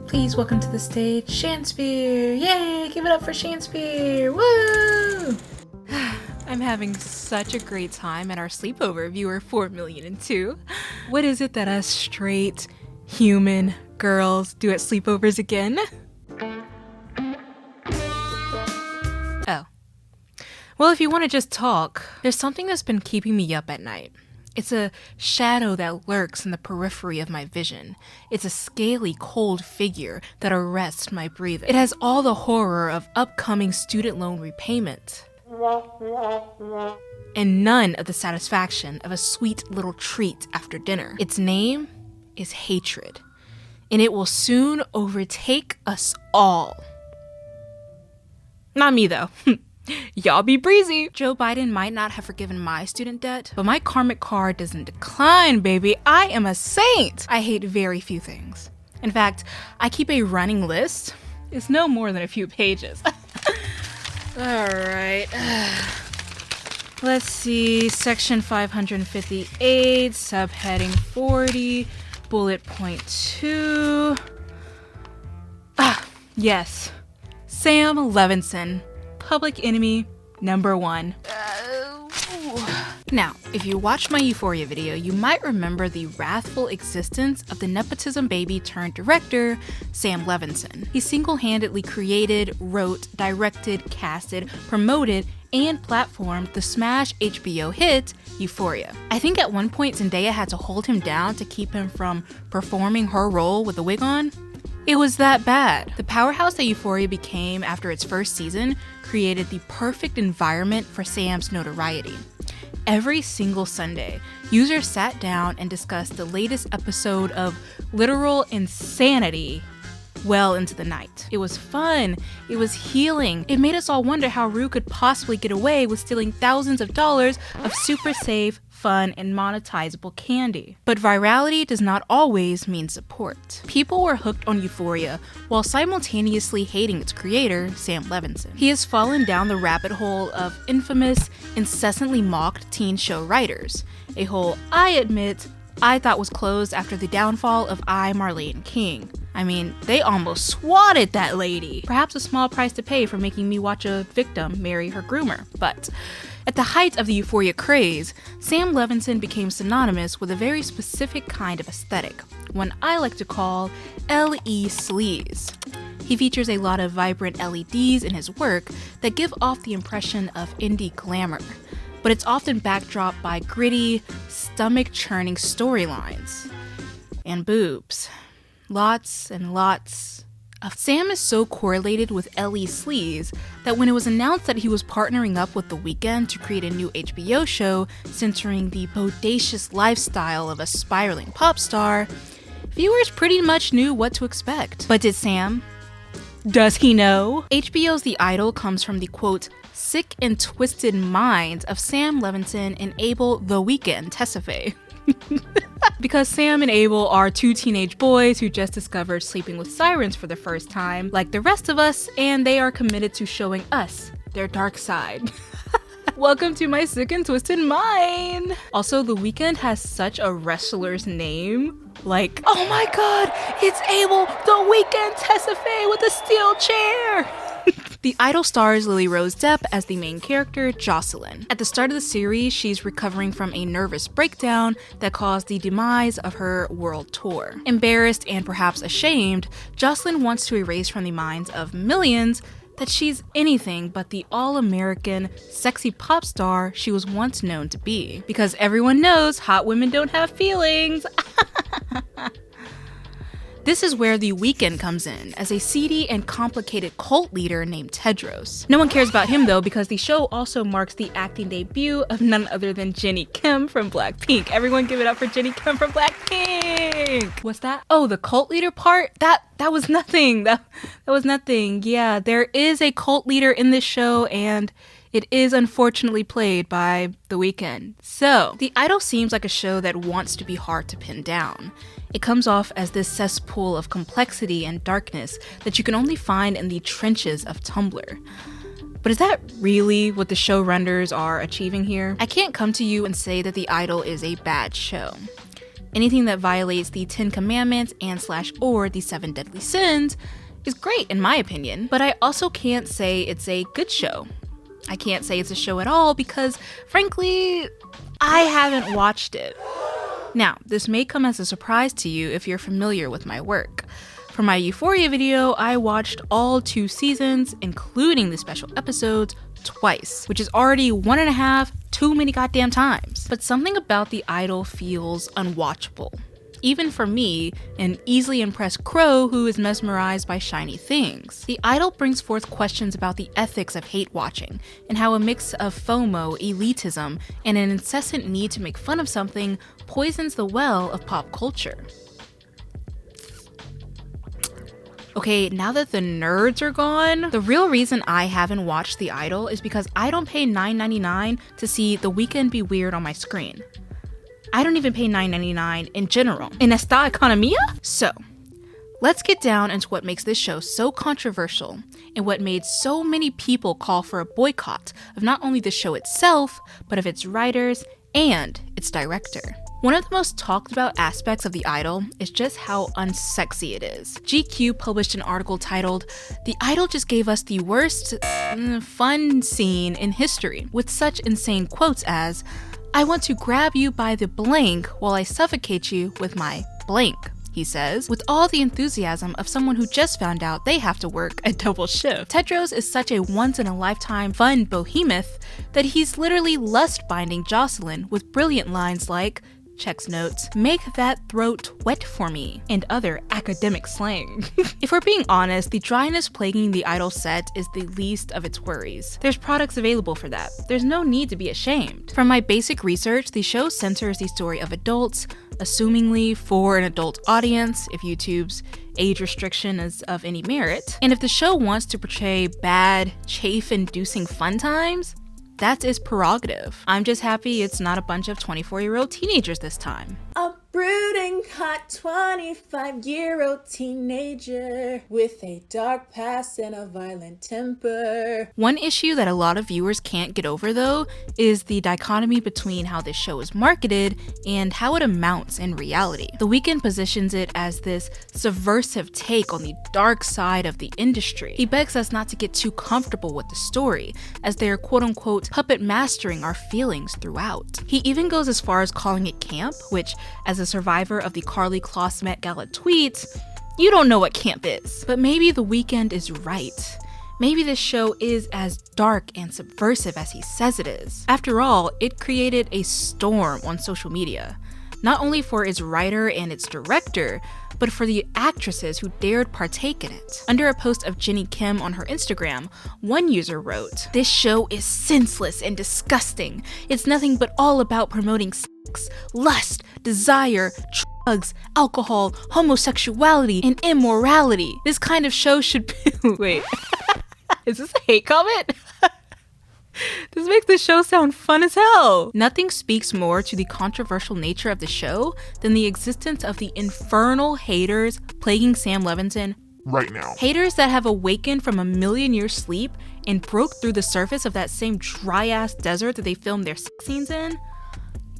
Please welcome to the stage, Shakespeare! Yay! Give it up for Shakespeare! Woo! I'm having such a great time at our sleepover, viewer 4,000,002. What is it that us straight, human girls do at sleepovers again? Oh. Well, if you want to just talk, there's something that's been keeping me up at night. It's a shadow that lurks in the periphery of my vision. It's a scaly, cold figure that arrests my breathing. It has all the horror of upcoming student loan repayment, and none of the satisfaction of a sweet little treat after dinner. Its name is hatred, and it will soon overtake us all. Not me, though. Y'all be breezy. Joe Biden might not have forgiven my student debt, but my karmic card doesn't decline, baby. I am a saint. I hate very few things. In fact, I keep a running list. It's no more than a few pages. Alright. Let's see. Section 558, subheading 40, bullet point 2. Yes. Sam Levinson. Public enemy number 1. Now, if you watched my Euphoria video, you might remember the wrathful existence of the nepotism baby turned director, Sam Levinson. He single-handedly created, wrote, directed, casted, promoted, and platformed the smash HBO hit, Euphoria. I think at one point Zendaya had to hold him down to keep him from performing her role with a wig on. It was that bad. The powerhouse that Euphoria became after its first season created the perfect environment for Sam's notoriety. Every single Sunday, users sat down and discussed the latest episode of literal insanity well into the night. It was fun. It was healing. It made us all wonder how Rue could possibly get away with stealing thousands of dollars of super safe, fun, and monetizable candy. But virality does not always mean support. People were hooked on Euphoria while simultaneously hating its creator, Sam Levinson. He has fallen down the rabbit hole of infamous, incessantly mocked teen show writers, a hole I admit I thought was closed after the downfall of Marlene King. I mean, they almost swatted that lady. Perhaps a small price to pay for making me watch a victim marry her groomer. But at the height of the Euphoria craze, Sam Levinson became synonymous with a very specific kind of aesthetic, one I like to call LE sleaze. He features a lot of vibrant LEDs in his work that give off the impression of indie glamour, but it's often backdropped by gritty, stomach-churning storylines. And boobs. Lots and lots of. Sam is so correlated with LE sleaze that when it was announced that he was partnering up with The Weeknd to create a new HBO show centering the bodacious lifestyle of a spiraling pop star, viewers pretty much knew what to expect. But did Sam? Does he know? HBO's The Idol comes from the quote, sick and twisted minds of Sam Levinson and Abel The Weeknd Tesfaye. Because Sam and Abel are two teenage boys who just discovered sleeping with sirens for the first time, like the rest of us, and they are committed to showing us their dark side. Welcome to my sick and twisted mind! Also, The Weeknd has such a wrestler's name. Like, oh my god, it's Abel The Weeknd Tesfaye with a steel chair! The Idol stars Lily Rose Depp as the main character, Jocelyn. At the start of the series, she's recovering from a nervous breakdown that caused the demise of her world tour. Embarrassed and perhaps ashamed, Jocelyn wants to erase from the minds of millions that she's anything but the all-American, sexy pop star she was once known to be. Because everyone knows hot women don't have feelings. This is where The Weeknd comes in, as a seedy and complicated cult leader named Tedros. No one cares about him though, because the show also marks the acting debut of none other than Jennie Kim from Blackpink. Everyone give it up for Jennie Kim from Blackpink! What's that? Oh, the cult leader part? That was nothing. That was nothing. Yeah, there is a cult leader in this show, and it is unfortunately played by The Weeknd. So, The Idol seems like a show that wants to be hard to pin down. It comes off as this cesspool of complexity and darkness that you can only find in the trenches of Tumblr. But is that really what the showrunners are achieving here? I can't come to you and say that The Idol is a bad show. Anything that violates the 10 Commandments and/or the 7 Deadly Sins is great in my opinion, but I also can't say it's a good show. I can't say it's a show at all because, frankly, I haven't watched it. Now, this may come as a surprise to you if you're familiar with my work. For my Euphoria video, I watched all 2 seasons, including the special episodes, twice, which is already 1.5 too many goddamn times. But something about The Idol feels unwatchable. Even for me, an easily impressed crow who is mesmerized by shiny things. The Idol brings forth questions about the ethics of hate watching, and how a mix of FOMO, elitism, and an incessant need to make fun of something poisons the well of pop culture. Okay, now that the nerds are gone, the real reason I haven't watched The Idol is because I don't pay $9.99 to see The Weeknd be weird on my screen. I don't even pay $9.99 in general. En esta economía? So, let's get down into what makes this show so controversial and what made so many people call for a boycott of not only the show itself, but of its writers and its director. One of the most talked about aspects of The Idol is just how unsexy it is. GQ published an article titled, "The Idol just gave us the worst fun scene in history," with such insane quotes as, "I want to grab you by the blank while I suffocate you with my blank," he says, with all the enthusiasm of someone who just found out they have to work a double shift. Tedros is such a once-in-a-lifetime fun behemoth that he's literally lust-binding Jocelyn with brilliant lines like, checks notes, "Make that throat wet for me," and other academic slang. If we're being honest, the dryness plaguing the Idol set is the least of its worries. There's products available for that. There's no need to be ashamed. From my basic research, the show centers the story of adults, assumingly for an adult audience, if YouTube's age restriction is of any merit. And if the show wants to portray bad, chafe-inducing fun times, that's its prerogative. I'm just happy it's not a bunch of 24-year-old teenagers this time. A brooding, hot 25-year-old teenager with a dark past and a violent temper. One issue that a lot of viewers can't get over, though, is the dichotomy between how this show is marketed and how it amounts in reality. The Weeknd positions it as this subversive take on the dark side of the industry. He begs us not to get too comfortable with the story, as they're quote-unquote puppet mastering our feelings throughout. He even goes as far as calling it camp, which, as a survivor of the Karlie Kloss Met Gala tweet, you don't know what camp is. But maybe The Weeknd is right. Maybe this show is as dark and subversive as he says it is. After all, it created a storm on social media, not only for its writer and its director, but for the actresses who dared partake in it. Under a post of Jennie Kim on her Instagram, one user wrote, "This show is senseless and disgusting. It's nothing but all about promoting sex, lust, desire, drugs, alcohol, homosexuality, and immorality. This kind of show should be..." Wait, is this a hate comment? This makes the show sound fun as hell. Nothing speaks more to the controversial nature of the show than the existence of the infernal haters plaguing Sam Levinson right now. Haters that have awakened from a million-year sleep and broke through the surface of that same dry-ass desert that they filmed their sex scenes in.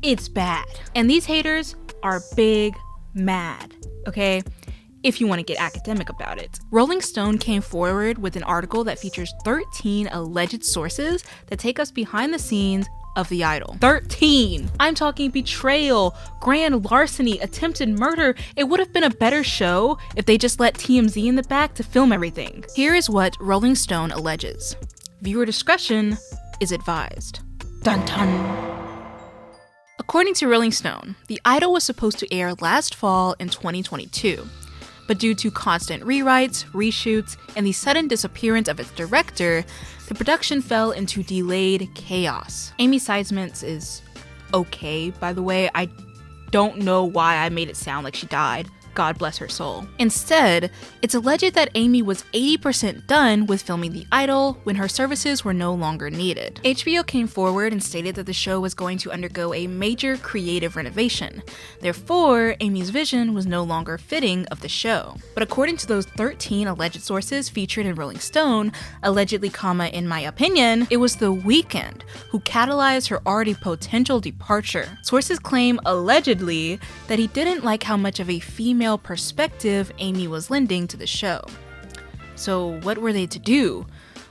It's bad. And these haters are big mad, okay? If you want to get academic about it. Rolling Stone came forward with an article that features 13 alleged sources that take us behind the scenes of The Idol. 13! I'm talking betrayal, grand larceny, attempted murder. It would have been a better show if they just let TMZ in the back to film everything. Here is what Rolling Stone alleges. Viewer discretion is advised. Dun dun. According to Rolling Stone, The Idol was supposed to air last fall in 2022. But due to constant rewrites, reshoots, and the sudden disappearance of its director, the production fell into delayed chaos. Amy Seismans is okay, by the way. I don't know why I made it sound like she died. God bless her soul. Instead, it's alleged that Amy was 80% done with filming The Idol when her services were no longer needed. HBO came forward and stated that the show was going to undergo a major creative renovation. Therefore, Amy's vision was no longer fitting of the show. But according to those 13 alleged sources featured in Rolling Stone, allegedly, in my opinion, it was The Weeknd who catalyzed her already potential departure. Sources claim, allegedly, that he didn't like how much of a female perspective Amy was lending to the show. So what were they to do?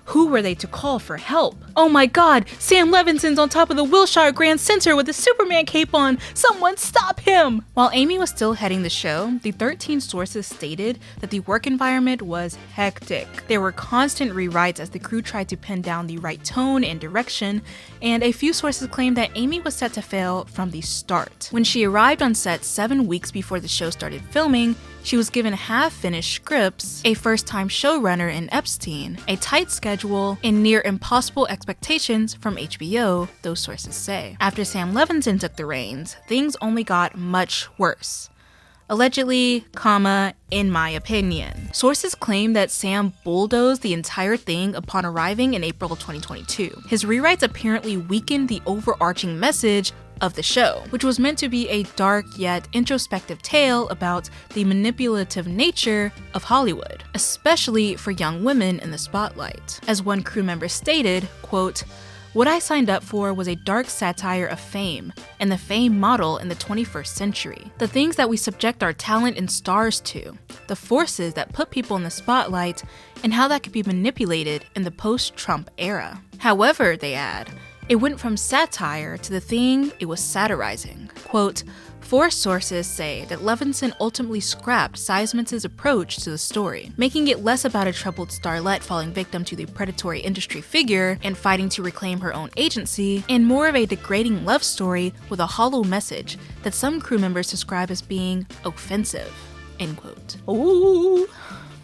Who were they to call for help? Oh my god, Sam Levinson's on top of the Wilshire Grand Center with a Superman cape on! Someone stop him! While Amy was still heading the show, the 13 sources stated that the work environment was hectic. There were constant rewrites as the crew tried to pin down the right tone and direction, and a few sources claimed that Amy was set to fail from the start. When she arrived on set 7 weeks before the show started filming, she was given half-finished scripts, a first-time showrunner in Epstein, a tight schedule, and near impossible expectations from HBO, those sources say. After Sam Levinson took the reins, things only got much worse. Allegedly, in my opinion. Sources claim that Sam bulldozed the entire thing upon arriving in April 2022. His rewrites apparently weakened the overarching message of the show, which was meant to be a dark yet introspective tale about the manipulative nature of Hollywood, especially for young women in the spotlight. As one crew member stated, quote, "What I signed up for was a dark satire of fame and the fame model in the 21st century. The things that we subject our talent and stars to, the forces that put people in the spotlight, and how that could be manipulated in the post-Trump era." However, they add, it went from satire to the thing it was satirizing. Quote, "Four sources say that Levinson ultimately scrapped Seisman's approach to the story, making it less about a troubled starlet falling victim to the predatory industry figure and fighting to reclaim her own agency, and more of a degrading love story with a hollow message that some crew members describe as being offensive." End quote. Ooh.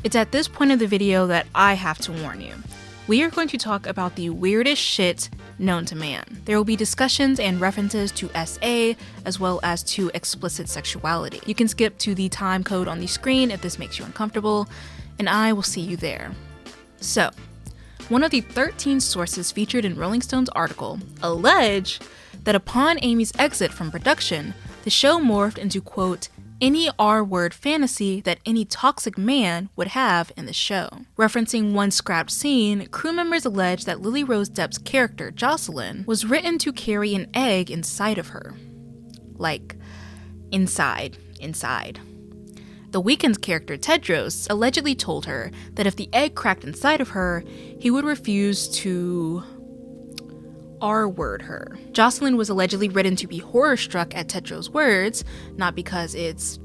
It's at this point of the video that I have to warn you. We are going to talk about the weirdest shit known to man. There will be discussions and references to SA as well as to explicit sexuality. You can skip to the time code on the screen if this makes you uncomfortable, and I will see you there. So, one of the 13 sources featured in Rolling Stone's article allege that upon Amy's exit from production, the show morphed into, quote, any R-word fantasy that any toxic man would have in the show. Referencing one scrapped scene, crew members allege that Lily Rose Depp's character, Jocelyn, was written to carry an egg inside of her. Like, inside. The Weeknd's character, Tedros, allegedly told her that if the egg cracked inside of her, he would refuse to R-word her. Jocelyn was allegedly written to be horror-struck at Tedros' words, not because it's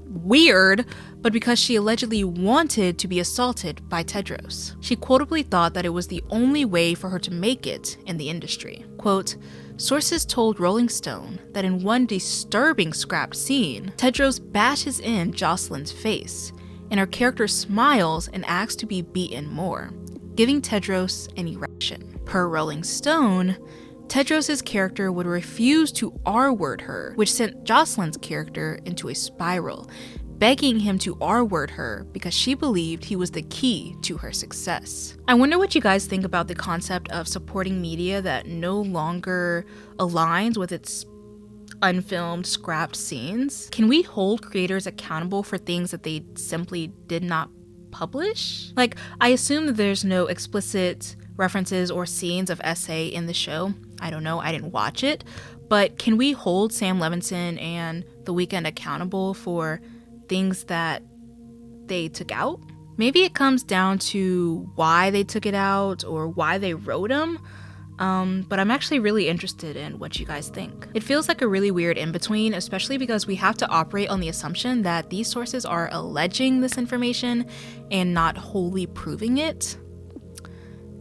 weird, but because she allegedly wanted to be assaulted by Tedros. She quotably thought that it was the only way for her to make it in the industry. Quote, sources told Rolling Stone that in one disturbing scrapped scene, Tedros bashes in Jocelyn's face, and her character smiles and asks to be beaten more, giving Tedros an erection. Per Rolling Stone, Tedros' character would refuse to R-word her, which sent Jocelyn's character into a spiral, begging him to R-word her because she believed he was the key to her success. I wonder what you guys think about the concept of supporting media that no longer aligns with its unfilmed, scrapped scenes. Can we hold creators accountable for things that they simply did not publish? Like, I assume that there's no explicit references or scenes of SA in the show. I don't know, I didn't watch it. But can we hold Sam Levinson and The Weeknd accountable for things that they took out? Maybe it comes down to why they took it out or why they wrote them. But I'm actually really interested in what you guys think. It feels like a really weird in-between, especially because we have to operate on the assumption that these sources are alleging this information and not wholly proving it.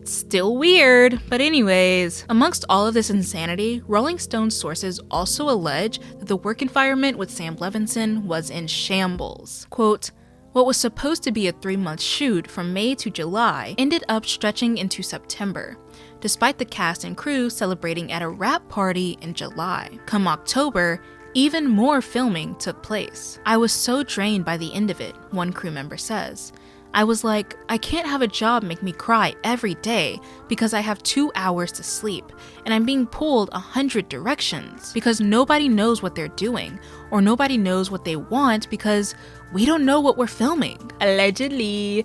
Still weird, but anyways. Amongst all of this insanity, Rolling Stone sources also allege that the work environment with Sam Levinson was in shambles. Quote, what was supposed to be a 3-month shoot from May to July ended up stretching into September, despite the cast and crew celebrating at a wrap party in July. Come October, even more filming took place. I was so drained by the end of it, one crew member says. I was like, I can't have a job make me cry every day because I have 2 hours to sleep and I'm being pulled 100 directions because nobody knows what they're doing or nobody knows what they want because we don't know what we're filming. Allegedly,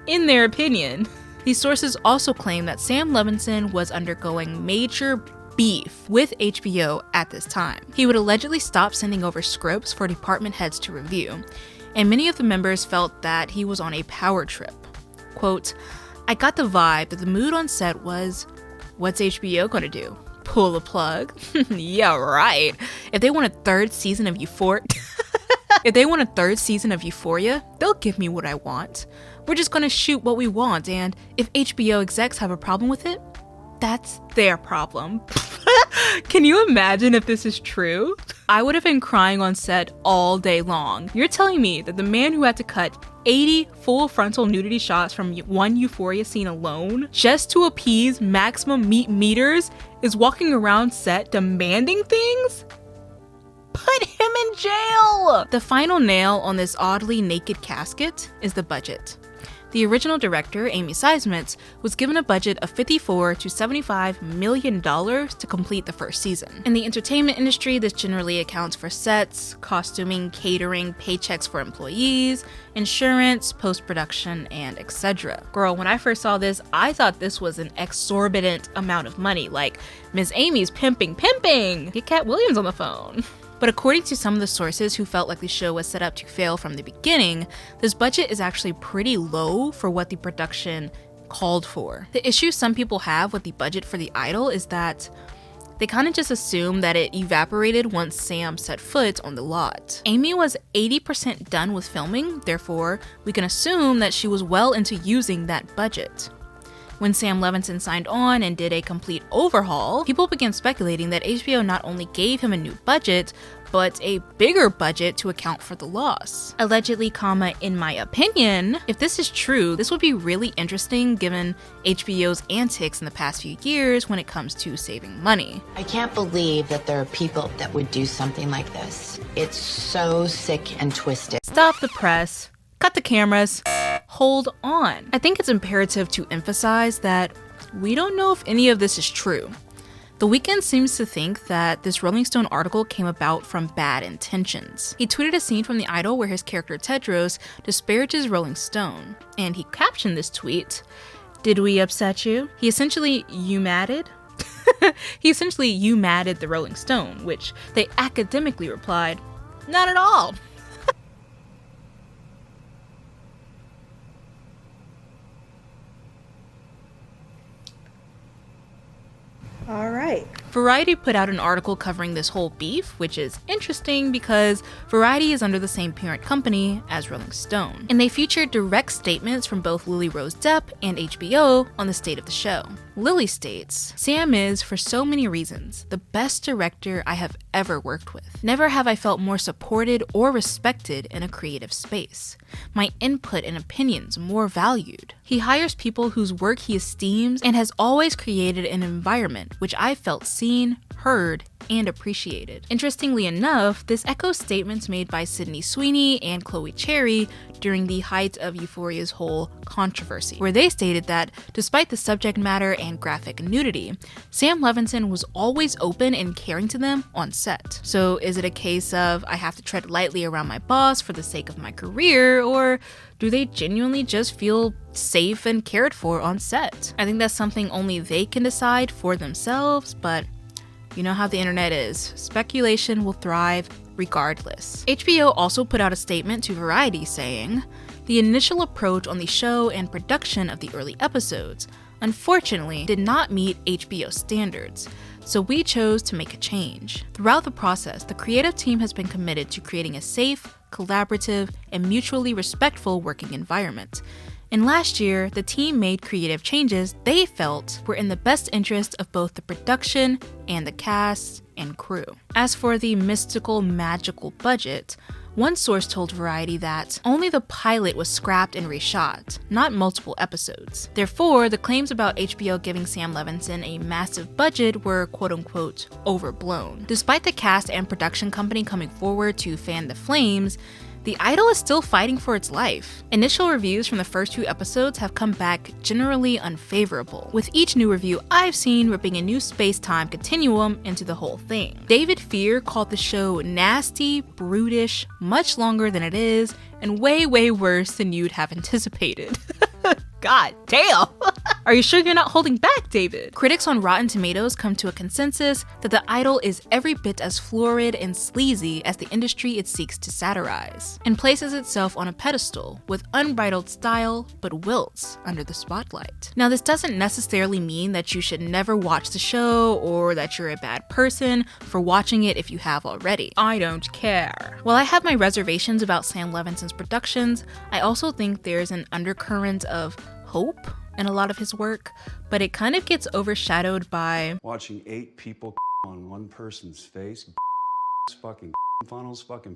in their opinion. These sources also claim that Sam Levinson was undergoing major beef with HBO at this time. He would allegedly stop sending over scripts for department heads to review, and many of the members felt that he was on a power trip. Quote, I got the vibe that the mood on set was, what's HBO gonna do? Pull the plug? Yeah, right. If they want a third season of Euphoria, they'll give me what I want. We're just gonna shoot what we want, and if HBO execs have a problem with it, that's their problem. Can you imagine if this is true? I would have been crying on set all day long. You're telling me that the man who had to cut 80 full frontal nudity shots from one Euphoria scene alone, just to appease maximum meat meters, is walking around set demanding things? Put him in jail! The final nail on this oddly naked casket is the budget. The original director, Amy Seismitz, was given a budget of $54 to $75 million to complete the first season. In the entertainment industry, this generally accounts for sets, costuming, catering, paychecks for employees, insurance, post-production, and etc. Girl, when I first saw this, I thought this was an exorbitant amount of money, like Miss Amy's pimping! Get Cat Williams on the phone. But according to some of the sources who felt like the show was set up to fail from the beginning, this budget is actually pretty low for what the production called for. The issue some people have with the budget for The Idol is that they kind of just assume that it evaporated once Sam set foot on the lot. Amy was 80% done with filming, therefore we can assume that she was well into using that budget. When Sam Levinson signed on and did a complete overhaul, people began speculating that HBO not only gave him a new budget, but a bigger budget to account for the loss. Allegedly, in my opinion, if this is true, this would be really interesting given HBO's antics in the past few years when it comes to saving money. I can't believe that there are people that would do something like this. It's so sick and twisted. Stop the press. Cut the cameras. Hold on. I think it's imperative to emphasize that we don't know if any of this is true. The Weeknd seems to think that this Rolling Stone article came about from bad intentions. He tweeted a scene from The Idol where his character Tedros disparages Rolling Stone, and he captioned this tweet, "Did we upset you?" He essentially you-madded the Rolling Stone, which they academically replied, "Not at all." All right. Variety put out an article covering this whole beef, which is interesting because Variety is under the same parent company as Rolling Stone. And they featured direct statements from both Lily Rose Depp and HBO on the state of the show. Lily states, "Sam is, for so many reasons, the best director I have ever worked with. Never have I felt more supported or respected in a creative space. My input and opinions more valued. He hires people whose work he esteems and has always created an environment which I felt seen, heard, and appreciated." Interestingly enough, this echoes statements made by Sydney Sweeney and Chloe Cherry during the height of Euphoria's whole controversy, where they stated that despite the subject matter and graphic nudity, Sam Levinson was always open and caring to them on set. So is it a case of I have to tread lightly around my boss for the sake of my career, or do they genuinely just feel safe and cared for on set? I think that's something only they can decide for themselves, but you know how the internet is. Speculation will thrive regardless. HBO also put out a statement to Variety saying, "The initial approach on the show and production of the early episodes, unfortunately, did not meet HBO standards, so we chose to make a change. Throughout the process, the creative team has been committed to creating a safe, collaborative, and mutually respectful working environment. And last year, the team made creative changes they felt were in the best interest of both the production and the cast and crew." As for the mystical, magical budget, One source told Variety that only the pilot was scrapped and reshot, not multiple episodes. Therefore, the claims about HBO giving Sam Levinson a massive budget were quote-unquote overblown. Despite the cast and production company coming forward to fan the flames, The Idol is still fighting for its life. Initial reviews from the first 2 episodes have come back generally unfavorable, with each new review I've seen ripping a new space-time continuum into the whole thing. David Fear called the show nasty, brutish, much longer than it is, and way worse than you'd have anticipated. God damn! Are you sure you're not holding back, David? Critics on Rotten Tomatoes come to a consensus that The Idol is every bit as florid and sleazy as the industry it seeks to satirize, and places itself on a pedestal with unbridled style but wilts under the spotlight. Now, this doesn't necessarily mean that you should never watch the show or that you're a bad person for watching it if you have already. I don't care. While I have my reservations about Sam Levinson's productions, I also think there's an undercurrent of hope in a lot of his work, but it kind of gets overshadowed by watching 8 people on one person's face, fucking funnels, fucking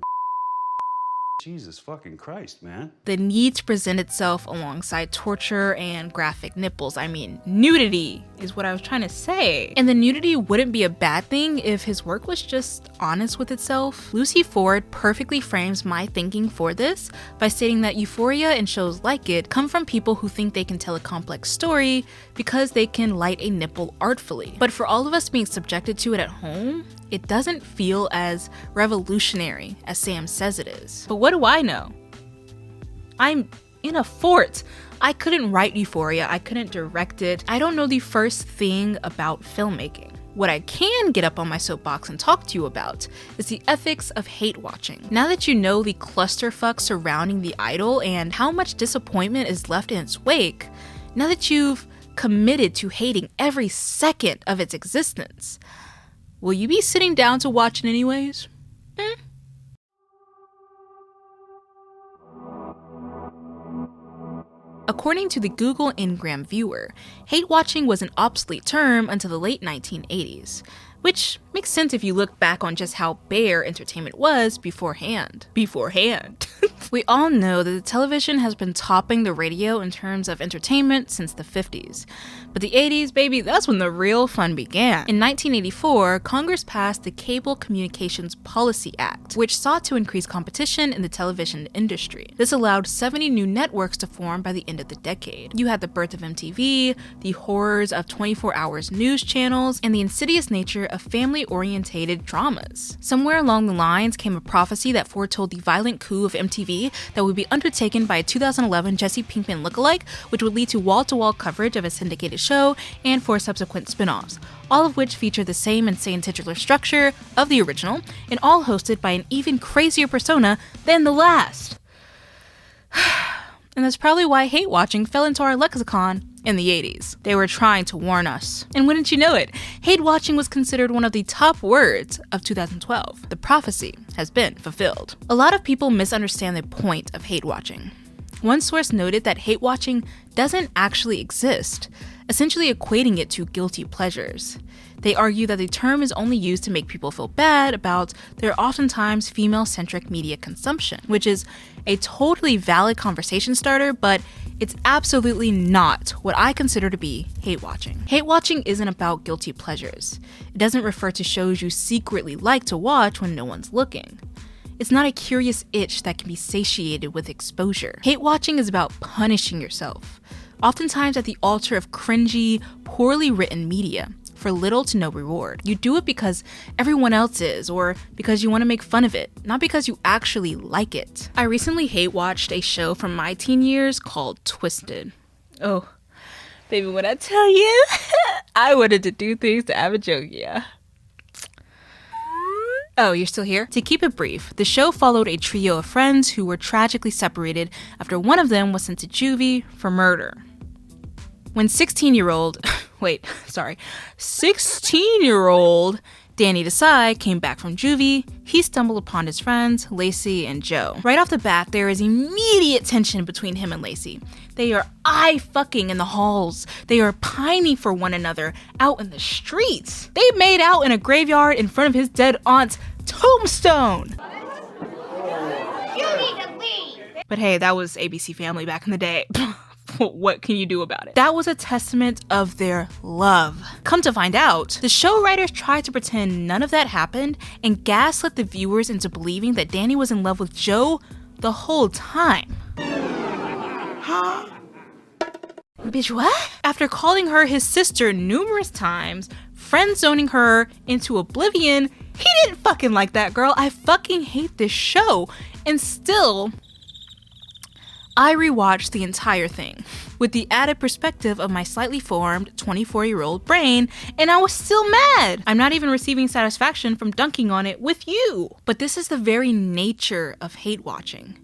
Jesus fucking Christ, man. the need to present itself alongside torture and graphic nipples. I mean, nudity is what I was trying to say. And the nudity wouldn't be a bad thing if his work was just honest with itself. Lucy Ford perfectly frames my thinking for this by stating that euphoria and shows like it come from people who think they can tell a complex story because they can light a nipple artfully. But for all of us being subjected to it at home, it doesn't feel as revolutionary as Sam says it is. But what do I know? I'm in a fort. I couldn't write Euphoria. I couldn't direct it. I don't know the first thing about filmmaking. What I can get up on my soapbox and talk to you about is the ethics of hate watching. Now that you know the clusterfuck surrounding The Idol and how much disappointment is left in its wake, now that you've committed to hating every second of its existence, will you be sitting down to watch it anyways? According to the Google Ngram viewer, hate watching was an obsolete term until the late 1980s, which makes sense if you look back on just how bare entertainment was beforehand. We all know that the television has been topping the radio in terms of entertainment since the 50s. But the 80s, baby, that's when the real fun began. In 1984, Congress passed the Cable Communications Policy Act, which sought to increase competition in the television industry. This allowed 70 new networks to form by the end of the decade. You had the birth of MTV, the horrors of 24 hours news channels, and the insidious nature of family-orientated dramas. Somewhere along the lines came a prophecy that foretold the violent coup of MTV that would be undertaken by a 2011 Jesse Pinkman lookalike, which would lead to wall-to-wall coverage of a syndicated show and 4 subsequent spin-offs, all of which feature the same insane titular structure of the original, and all hosted by an even crazier persona than the last. And that's probably why hate watching fell into our lexicon in the 80s. They were trying to warn us. And wouldn't you know it, hate watching was considered one of the top words of 2012. The prophecy has been fulfilled. A lot of people misunderstand the point of hate watching. One source noted that hate watching doesn't actually exist, essentially equating it to guilty pleasures. They argue that the term is only used to make people feel bad about their oftentimes female-centric media consumption, which is a totally valid conversation starter, but it's absolutely not what I consider to be hate watching. Hate watching isn't about guilty pleasures. It doesn't refer to shows you secretly like to watch when no one's looking. It's not a curious itch that can be satiated with exposure. Hate watching is about punishing yourself, oftentimes at the altar of cringy, poorly written media, for little to no reward. You do it because everyone else is, or because you want to make fun of it, not because you actually like it. I recently hate watched a show from my teen years called Twisted. Oh, baby, when I tell you, I wanted to do things to have a joke, yeah. Oh, you're still here? To keep it brief, the show followed a trio of friends who were tragically separated after one of them was sent to juvie for murder. When 16-year-old Danny Desai came back from juvie, he stumbled upon his friends, Lacey and Joe. Right off the bat, there is immediate tension between him and Lacey. They are eye-fucking in the halls. They are pining for one another out in the streets. They made out in a graveyard in front of his dead aunt's tombstone. But hey, that was ABC Family back in the day. What can you do about it? That was a testament of their love. Come to find out, the show writers tried to pretend none of that happened and gaslit the viewers into believing that Danny was in love with Joe the whole time. Huh? Bitch, what? After calling her his sister numerous times, friend-zoning her into oblivion, he didn't fucking like that girl. I fucking hate this show. And still, I rewatched the entire thing with the added perspective of my slightly formed 24-year-old brain, and I was still mad. I'm not even receiving satisfaction from dunking on it with you. But this is the very nature of hate watching.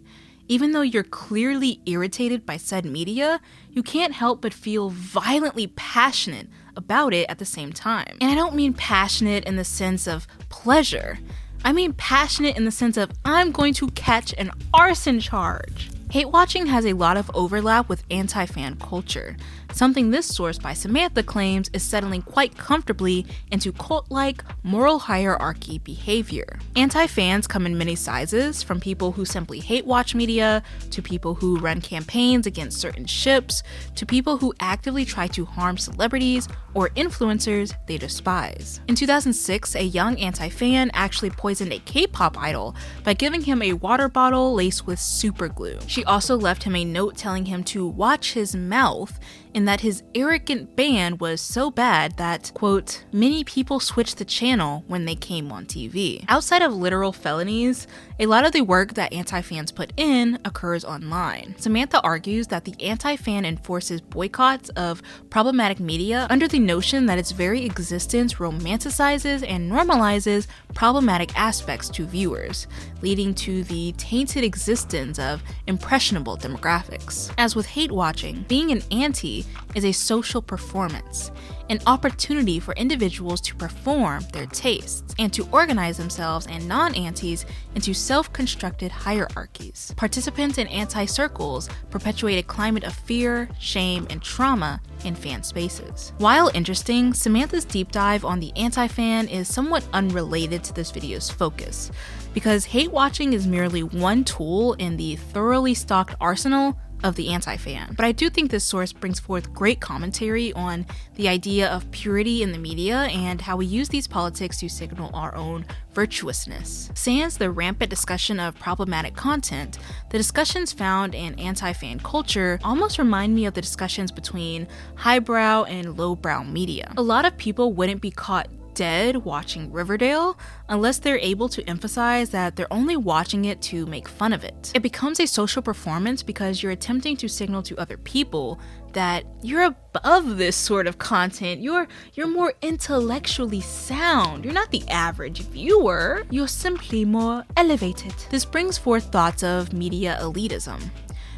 Even though you're clearly irritated by said media, you can't help but feel violently passionate about it at the same time. And I don't mean passionate in the sense of pleasure. I mean passionate in the sense of I'm going to catch an arson charge. Hate watching has a lot of overlap with anti-fan culture, something this source by Samantha claims is settling quite comfortably into cult-like moral hierarchy behavior. Anti-fans come in many sizes, from people who simply hate watch media, to people who run campaigns against certain ships, to people who actively try to harm celebrities or influencers they despise. In 2006, a young anti-fan actually poisoned a K-pop idol by giving him a water bottle laced with super glue. She also left him a note telling him to watch his mouth, and that his arrogant band was so bad that, quote, many people switched the channel when they came on TV. Outside of literal felonies, a lot of the work that anti-fans put in occurs online. Samantha argues that the anti-fan enforces boycotts of problematic media under the notion that its very existence romanticizes and normalizes problematic aspects to viewers, leading to the tainted existence of impressionable demographics. As with hate watching, being an anti is a social performance, an opportunity for individuals to perform their tastes and to organize themselves and non-antis into self-constructed hierarchies. Participants in anti-circles perpetuate a climate of fear, shame, and trauma in fan spaces. While interesting, Samantha's deep dive on the anti-fan is somewhat unrelated to this video's focus, because hate watching is merely one tool in the thoroughly stocked arsenal of the anti-fan. But I do think this source brings forth great commentary on the idea of purity in the media and how we use these politics to signal our own virtuousness. Sans the rampant discussion of problematic content, the discussions found in anti-fan culture almost remind me of the discussions between highbrow and lowbrow media. A lot of people wouldn't be caught dead watching Riverdale unless they're able to emphasize that they're only watching it to make fun of it. It becomes a social performance because you're attempting to signal to other people that you're above this sort of content. You're more intellectually sound. You're not the average viewer. You're simply more elevated. This brings forth thoughts of media elitism.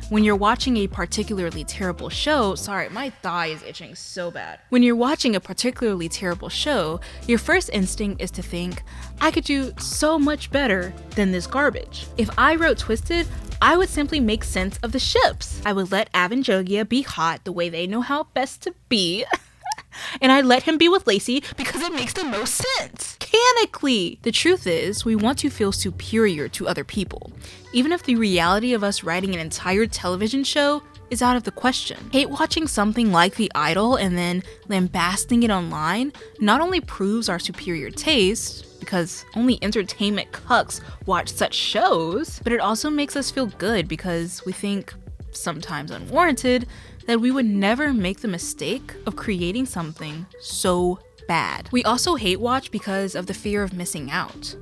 When you're watching a particularly terrible show, sorry, my thigh is itching so bad. When you're watching a particularly terrible show, your first instinct is to think, I could do so much better than this garbage. If I wrote Twisted, I would simply make sense of the ships. I would let Av and Jogia be hot the way they know how best to be. And I let him be with Lacey because it makes the most sense. Canonically! The truth is, we want to feel superior to other people, even if the reality of us writing an entire television show is out of the question. Hate watching something like The Idol and then lambasting it online not only proves our superior taste, because only entertainment cucks watch such shows, but it also makes us feel good because we think, sometimes unwarranted, that we would never make the mistake of creating something so bad. We also hate watch because of the fear of missing out.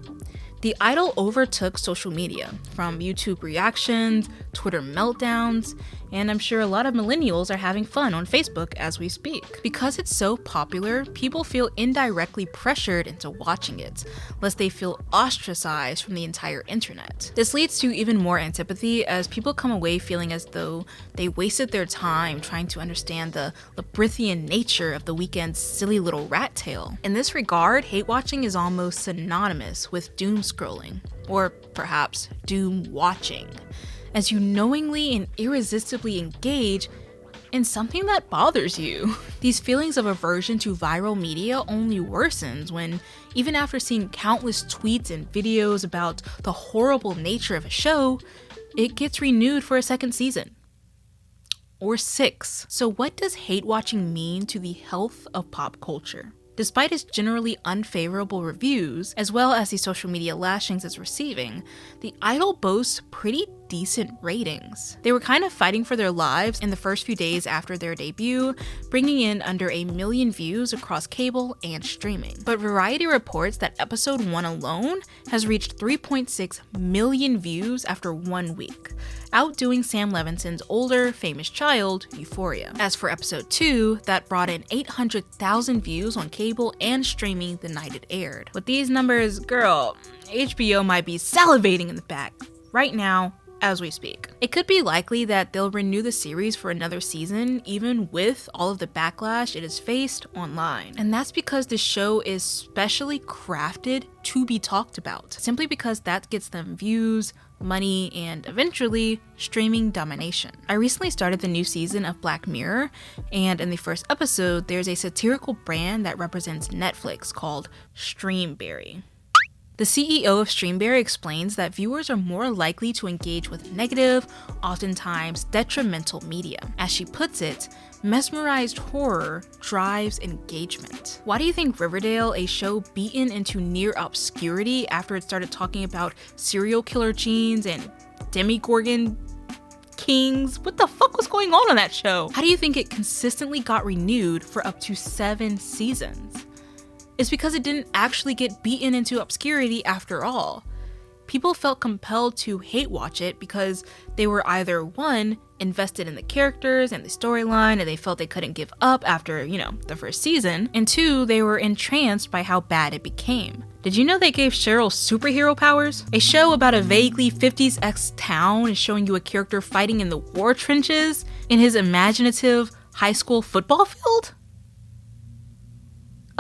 The Idol overtook social media, from YouTube reactions, Twitter meltdowns, and I'm sure a lot of millennials are having fun on Facebook as we speak. Because it's so popular, people feel indirectly pressured into watching it, lest they feel ostracized from the entire internet. This leads to even more antipathy as people come away feeling as though they wasted their time trying to understand the labyrinthian nature of the Weeknd's silly little rat tail. In this regard, hate watching is almost synonymous with doom scrolling, or perhaps doom watching, as you knowingly and irresistibly engage in something that bothers you. These feelings of aversion to viral media only worsens when, even after seeing countless tweets and videos about the horrible nature of a show, it gets renewed for a second season. Or 6. So what does hate watching mean to the health of pop culture? Despite its generally unfavorable reviews, as well as the social media lashings it's receiving, the idol boasts pretty decent ratings. They were kind of fighting for their lives in the first few days after their debut, bringing in under 1 million views across cable and streaming. But Variety reports that episode 1 alone has reached 3.6 million views after 1 week, outdoing Sam Levinson's older, famous child, Euphoria. As for episode 2, that brought in 800,000 views on cable and streaming the night it aired. With these numbers, girl, HBO might be salivating in the back right now as we speak. It could be likely that they'll renew the series for another season, even with all of the backlash it has faced online. And that's because the show is specially crafted to be talked about, simply because that gets them views, money, and eventually streaming domination. I recently started the new season of Black Mirror, and in the first episode, there's a satirical brand that represents Netflix called Streamberry. The CEO of Streamberry explains that viewers are more likely to engage with negative, oftentimes detrimental media. As she puts it, mesmerized horror drives engagement. Why do you think Riverdale, a show beaten into near obscurity after it started talking about serial killer genes and demigorgon kings? What the fuck was going on that show? How do you think it consistently got renewed for up to 7 seasons? It's because it didn't actually get beaten into obscurity after all. People felt compelled to hate watch it because they were either 1, invested in the characters and the storyline and they felt they couldn't give up after, the first season, and 2, they were entranced by how bad it became. Did you know they gave Cheryl superhero powers? A show about a vaguely 50s-esque town is showing you a character fighting in the war trenches in his imaginative high school football field?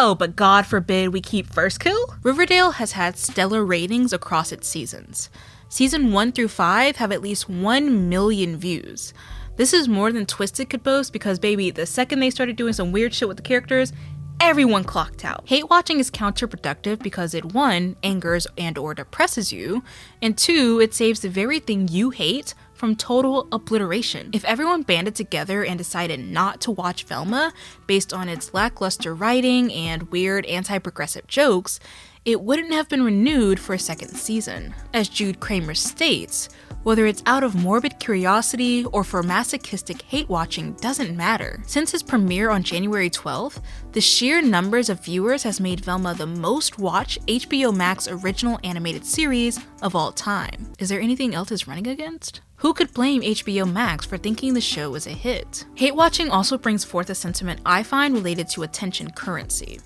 Oh, but God forbid we keep First Kill? Riverdale has had stellar ratings across its seasons. Season 1 through 5 have at least 1 million views. This is more than Twisted could boast because, baby, the second they started doing some weird shit with the characters, everyone clocked out. Hate watching is counterproductive because it 1, angers and or depresses you, and 2, it saves the very thing you hate from total obliteration. If everyone banded together and decided not to watch Velma based on its lackluster writing and weird anti-progressive jokes, it wouldn't have been renewed for a second season. As Jude Kramer states, whether it's out of morbid curiosity or for masochistic hate watching doesn't matter. Since its premiere on January 12th, the sheer numbers of viewers has made Velma the most watched HBO Max original animated series of all time. Is there anything else it's running against? Who could blame HBO Max for thinking the show is a hit? Hate watching also brings forth a sentiment I find related to attention currency.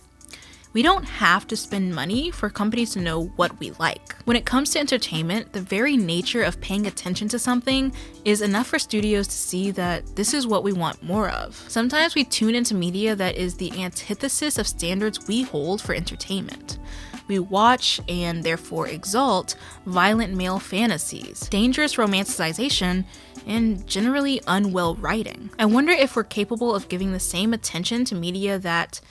We don't have to spend money for companies to know what we like. When it comes to entertainment, the very nature of paying attention to something is enough for studios to see that this is what we want more of. Sometimes we tune into media that is the antithesis of standards we hold for entertainment. We watch and therefore exalt violent male fantasies, dangerous romanticization, and generally unwell writing. I wonder if we're capable of giving the same attention to media that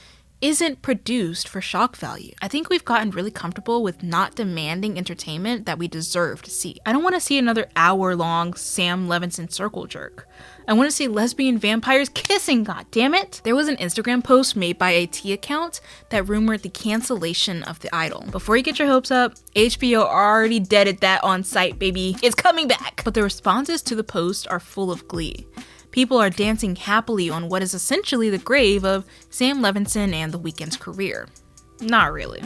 isn't produced for shock value. I think we've gotten really comfortable with not demanding entertainment that we deserve to see. I don't want to see another hour-long Sam Levinson circle jerk. I want to see lesbian vampires kissing, goddammit! There was an Instagram post made by a T account that rumored the cancellation of The Idol. Before you get your hopes up, HBO already deaded that on site, baby. It's coming back! But the responses to the post are full of glee. People are dancing happily on what is essentially the grave of Sam Levinson and The Weeknd's career. Not really.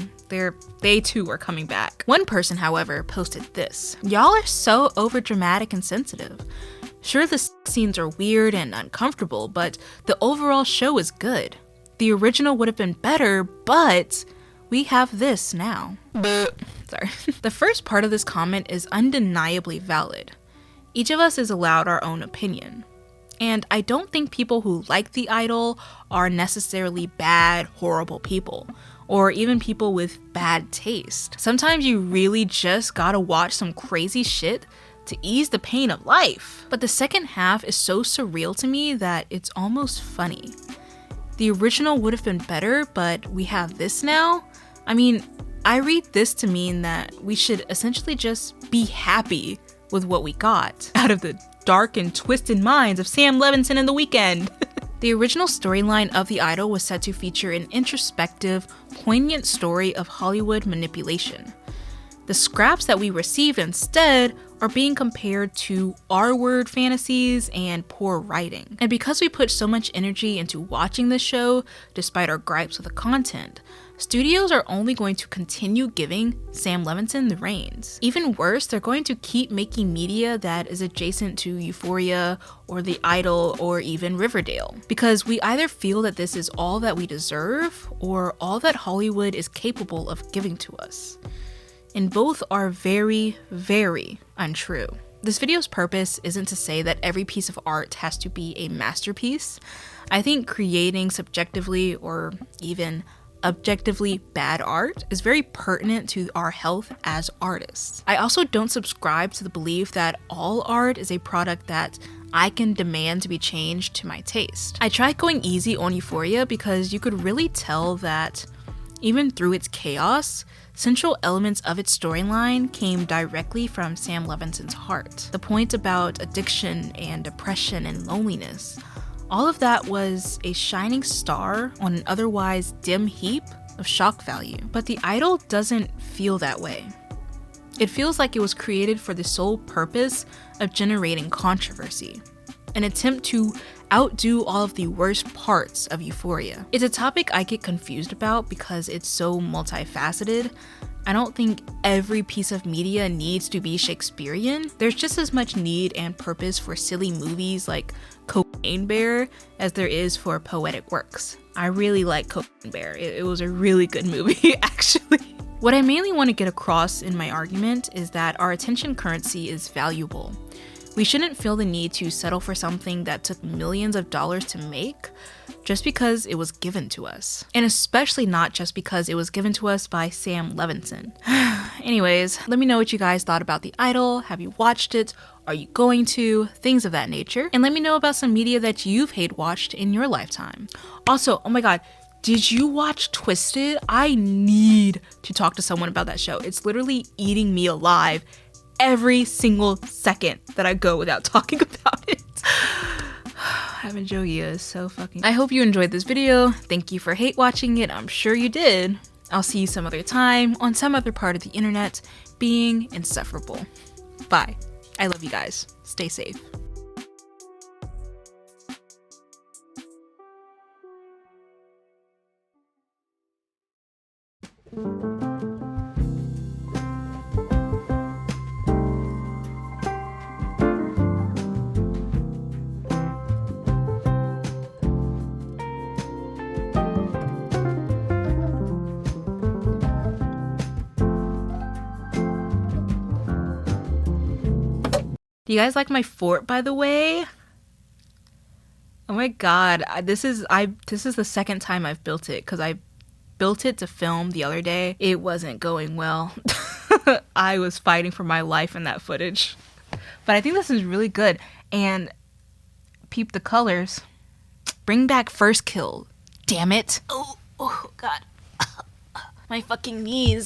They too are coming back. One person, however, posted this. Y'all are so overdramatic and sensitive. Sure, the scenes are weird and uncomfortable, but the overall show is good. The original would have been better, but we have this now. Sorry. The first part of this comment is undeniably valid. Each of us is allowed our own opinion. And I don't think people who like The Idol are necessarily bad, horrible people, or even people with bad taste. Sometimes you really just gotta watch some crazy shit to ease the pain of life. But the second half is so surreal to me that it's almost funny. The original would have been better, but we have this now? I mean, I read this to mean that we should essentially just be happy with what we got out of the dark and twisted minds of Sam Levinson and The Weeknd. The original storyline of The Idol was set to feature an introspective, poignant story of Hollywood manipulation. The scraps that we received instead are being compared to R-word fantasies and poor writing. And because we put so much energy into watching this show, despite our gripes with the content, studios are only going to continue giving Sam Levinson the reins. Even worse, they're going to keep making media that is adjacent to Euphoria or The Idol or even Riverdale. Because we either feel that this is all that we deserve or all that Hollywood is capable of giving to us. And both are very, very untrue. This video's purpose isn't to say that every piece of art has to be a masterpiece. I think creating subjectively or even objectively bad art is very pertinent to our health as artists. I also don't subscribe to the belief that all art is a product that I can demand to be changed to my taste. I tried going easy on Euphoria because you could really tell that even through its chaos, central elements of its storyline came directly from Sam Levinson's heart. The point about addiction and depression and loneliness, all of that was a shining star on an otherwise dim heap of shock value. But The Idol doesn't feel that way. It feels like it was created for the sole purpose of generating controversy, an attempt to outdo all of the worst parts of Euphoria. It's a topic I get confused about because it's so multifaceted. I don't think every piece of media needs to be Shakespearean. There's just as much need and purpose for silly movies like Cocaine Bear as there is for poetic works. I really like Cocaine Bear. It was a really good movie, actually. What I mainly want to get across in my argument is that our attention currency is valuable. We shouldn't feel the need to settle for something that took millions of dollars to make just because it was given to us. And especially not just because it was given to us by Sam Levinson. Anyways, let me know what you guys thought about The Idol. Have you watched it? Are you going to? Things of that nature. And let me know about some media that you've hate watched in your lifetime. Also, oh my god, did you watch Twisted? I need to talk to someone about that show. It's literally eating me alive every single second that I go without talking about it. Having Jogia is so fucking... I hope you enjoyed this video. Thank you for hate watching it. I'm sure you did. I'll see you some other time on some other part of the internet being insufferable. Bye. I love you guys. Stay safe. Do you guys like my fort, by the way? Oh my god, this is the second time I've built it because I built it to film the other day. It wasn't going well. I was fighting for my life in that footage. But I think this is really good. And peep the colors. Bring back first kill. Damn it. Oh god. My fucking knees.